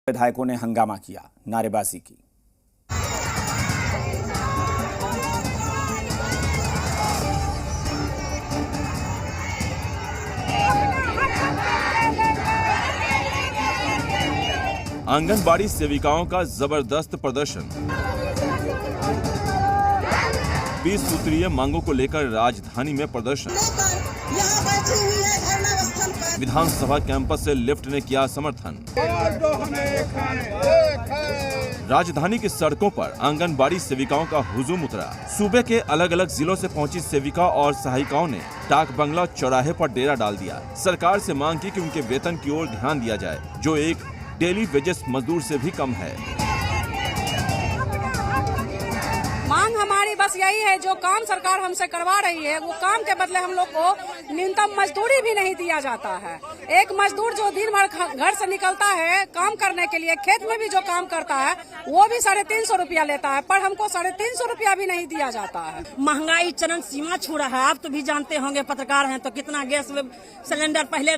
विधायकों ने हंगामा किया, नारेबाजी की। आंगनबाड़ी सेविकाओं का जबरदस्त प्रदर्शन। 20 सूत्रीय मांगों को लेकर राजधानी में प्रदर्शन। विधानसभा कैंपस से लिफ्ट ने किया समर्थन। राजधानी की सड़कों पर आंगनबाड़ी सेविकाओं का हुजूम उतरा। सूबे के अलग अलग जिलों से पहुंची सेविका और सहायिकाओं ने डाक बंगला चौराहे पर डेरा डाल दिया। सरकार से मांग की कि उनके वेतन की ओर ध्यान दिया जाए, जो एक डेली वेजेस मजदूर से भी कम है। मांग हमारी बस यही है, जो काम सरकार हमसे करवा रही है वो काम के बदले हम लोग को न्यूनतम मजदूरी भी नहीं दिया जाता है। एक मजदूर जो दिन भर घर से निकलता है काम करने के लिए, खेत में भी जो काम करता है वो भी 350 रुपया लेता है, पर हमको 350 रुपया भी नहीं दिया जाता है। महंगाई चरम सीमा छू रहा है। आप तो भी जानते होंगे, पत्रकार हैं, तो कितना गैस सिलेंडर पहले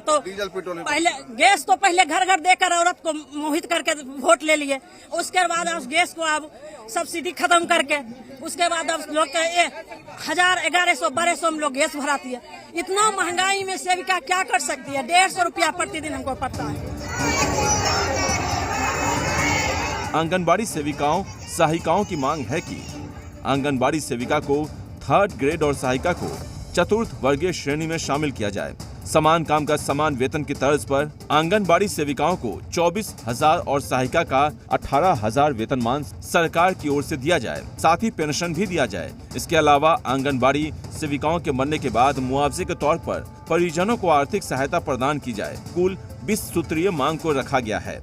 घर घर देकर औरत को मोहित करके वोट ले लिए। उसके बाद उस गैस को अब सब्सिडी खत्म करके उसके बाद अब लोग 1000, 1100, 1200 में लोग गैस भराती है। इतना महंगाई में सेविका क्या कर सकती है? 150 रुपया प्रतिदिन हमको पड़ता है। आंगनबाड़ी सेविकाओं सहायिकाओं की मांग है कि आंगनबाड़ी सेविका को 3rd ग्रेड और सहायिका को 4th वर्गीय श्रेणी में शामिल किया जाए। समान काम का समान वेतन की तर्ज पर आंगनबाड़ी सेविकाओं को 24,000 और सहायिका का 18,000 वेतनमान सरकार की ओर से दिया जाए। साथ ही पेंशन भी दिया जाए। इसके अलावा आंगनबाड़ी सेविकाओं के मरने के बाद मुआवजे के तौर पर परिजनों को आर्थिक सहायता प्रदान की जाए। कुल 20 सूत्रीय मांग को रखा गया है।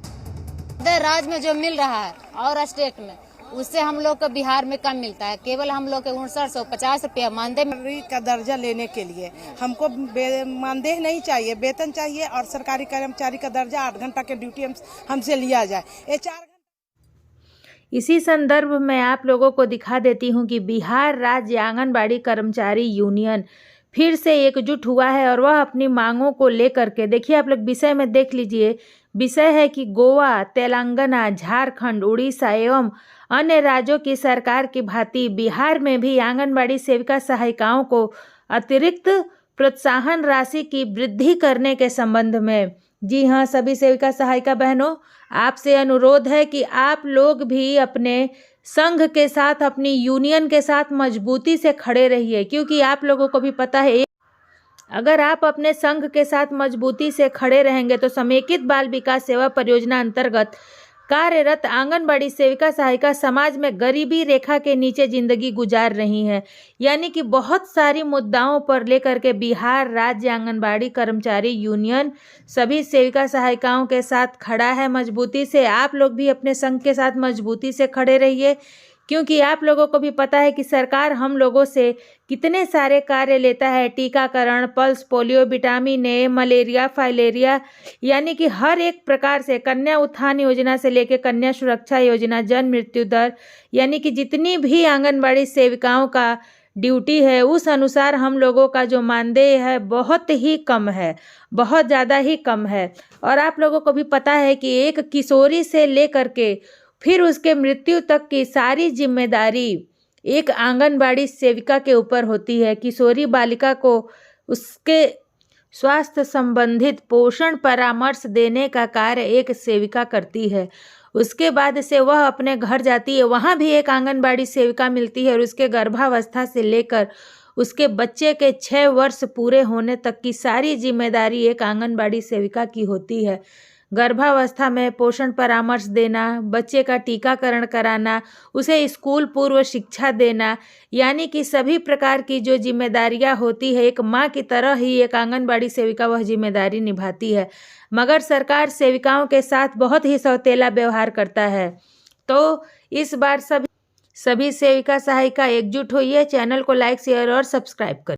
राज्य में जो मिल रहा है और स्टेट में, उससे हम लोग को बिहार में कम मिलता है। केवल हम लोग के 5950 रुपया मानदेय का दर्जा लेने के लिए हमको मानदेय नहीं चाहिए, वेतन चाहिए और सरकारी कर्मचारी का दर्जा 8 घंटा के ड्यूटी हमसे लिया जाए। ये 4 घंटा। इसी संदर्भ में आप लोगों को दिखा देती हूं कि बिहार राज्य आंगनबाड़ी कर्मचारी यूनियन फिर से एकजुट हुआ है और वह अपनी मांगों को लेकर के, देखिए आप लोग विषय में देख लीजिए। विषय है कि गोवा, तेलंगाना, झारखंड, उड़ीसा एवं अन्य राज्यों की सरकार की भांति बिहार में भी आंगनबाड़ी सेविका सहायिकाओं को अतिरिक्त प्रोत्साहन राशि की वृद्धि करने के संबंध में। जी हाँ, सभी सेविका सहायिका बहनों, आपसे अनुरोध है कि आप लोग भी अपने संघ के साथ, अपनी यूनियन के साथ मजबूती से खड़े रहिए, क्योंकि आप लोगों को भी पता है अगर आप अपने संघ के साथ मजबूती से खड़े रहेंगे तो समेकित बाल विकास सेवा परियोजना अंतर्गत कार्यरत आंगनबाड़ी सेविका सहायिका समाज में गरीबी रेखा के नीचे जिंदगी गुजार रही हैं। यानी कि बहुत सारी मुद्दाओं पर लेकर के बिहार राज्य आंगनबाड़ी कर्मचारी यूनियन सभी सेविका सहायिकाओं के साथ खड़ा है मजबूती से। आप लोग भी अपने संघ के साथ मजबूती से खड़े रहिए, क्योंकि आप लोगों को भी पता है कि सरकार हम लोगों से कितने सारे कार्य लेता है। टीकाकरण, pulse polio, vitamin A, malaria, filaria, यानी कि हर एक प्रकार से, कन्या उत्थान योजना से लेकर कन्या सुरक्षा योजना, जन्म मृत्यु दर, यानी कि जितनी भी आंगनबाड़ी सेविकाओं का ड्यूटी है उस अनुसार हम लोगों का जो मानदेय है बहुत ही कम है, बहुत ज़्यादा ही कम है। और आप लोगों को भी पता है कि एक किशोरी से लेकर के फिर उसके मृत्यु तक की सारी जिम्मेदारी एक आंगनबाड़ी सेविका के ऊपर होती है। किशोरी बालिका को उसके स्वास्थ्य संबंधित पोषण परामर्श देने का कार्य एक सेविका करती है। उसके बाद से वह अपने घर जाती है, वहाँ भी एक आंगनबाड़ी सेविका मिलती है और उसके गर्भावस्था से लेकर उसके बच्चे के 6 वर्ष पूरे होने तक की सारी जिम्मेदारी एक आंगनबाड़ी सेविका की होती है। गर्भावस्था में पोषण परामर्श देना, बच्चे का टीकाकरण कराना, उसे स्कूल पूर्व शिक्षा देना, यानी कि सभी प्रकार की जो जिम्मेदारियां होती है एक माँ की तरह ही एक आंगनबाड़ी सेविका वह जिम्मेदारी निभाती है। मगर सरकार सेविकाओं के साथ बहुत ही सौतेला व्यवहार करता है। तो इस बार सभी सेविका सहायिका एकजुट होइए। चैनल को लाइक, शेयर और सब्सक्राइब करें।